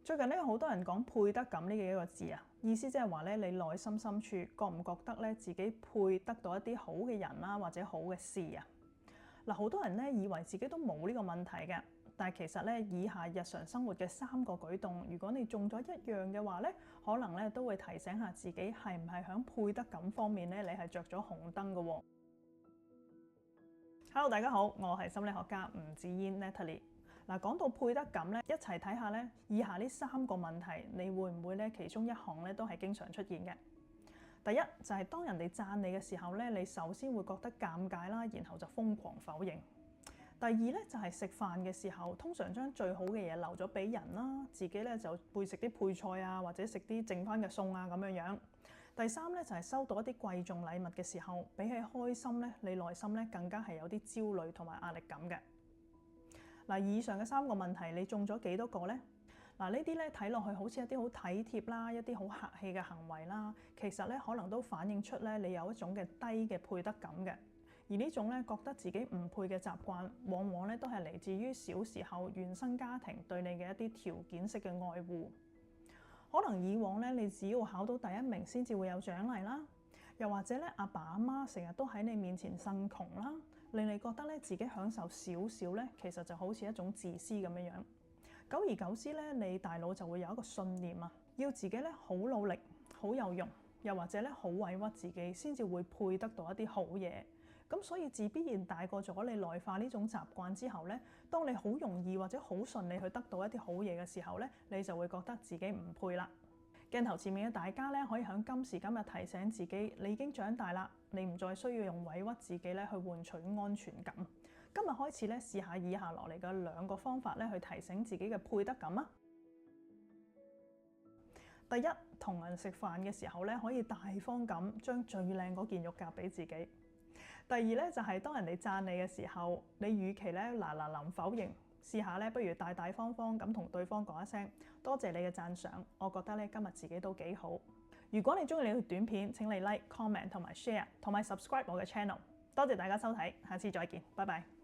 最近咧，好多人講配得感呢幾個字啊，意思即係話咧，你內心深處覺唔覺得咧自己配得到一啲好嘅人啦，或者好嘅事啊？嗱，好多人咧以為自己都冇呢個問題嘅，但係其實咧，以下日常生活嘅3個舉動，如果你中咗一樣嘅話咧，可能咧都會提醒下自己係唔係喺配得感方面咧，你係着咗紅燈嘅喎。Hello，大家好，我係心理學家吳子嫣 Natalie。嗱，講到配得感咧，一齊睇下咧，以下呢3個問題，你會唔會咧其中一項咧都係經常出現嘅？第一就係當人哋讚你嘅時候咧，你首先會覺得尷尬啦，然後就瘋狂否認。第二咧就係食飯嘅時候，通常將最好嘅嘢留咗俾人啦，自己咧就會食啲配菜啊，或者食啲剩翻嘅餸啊咁樣樣。第三咧就係收到一啲貴重禮物嘅時候，比起開心咧，你內心咧更加係有啲焦慮同埋壓力感嘅。嗱，以上嘅3個問題，你中咗幾多個呢？嗱，呢啲咧睇落去好似一啲好體貼啦，一啲好客氣嘅行為啦，其實咧可能都反映出咧你有一種嘅低嘅配得感嘅。而呢種咧覺得自己唔配嘅習慣，往往咧都係嚟自於小時候原生家庭對你嘅一啲條件式嘅愛護。可能以往咧你只要考到第1名先至會有獎勵啦，又或者咧阿爸阿媽成日都喺你面前呻窮啦，令你覺得咧自己享受少少咧，其實就好似一種自私咁樣樣。久而久之咧，你大腦就會有一個信念啊，要自己咧好努力、好有用，又或者咧好委屈自己，先至會配得到一啲好嘢。咁所以自必然大個咗，你內化呢種習慣之後咧，當你好容易或者好順利去得到一啲好嘢嘅時候咧，你就會覺得自己唔配啦。鏡頭前面嘅大家咧，可以喺今時今日提醒自己，你已經長大啦，你唔再需要用委屈自己咧去換取安全感。今日開始咧，試下以下落嚟嘅2個方法咧，去提醒自己嘅配得感啊。第一，同人食飯嘅時候咧，可以大方咁將最靚嗰件肉夾俾自己。第二咧，就係當人哋讚你嘅時候，你與其咧嗱臨否認，試下咧，不如大大方方咁同對方講一聲多謝你嘅讚賞，我覺得咧今日自己都幾好。如果你中意呢條短片，請你 like、comment 同埋 share，同埋 subscribe 我嘅 channel。多謝大家收睇，下次再見，拜拜。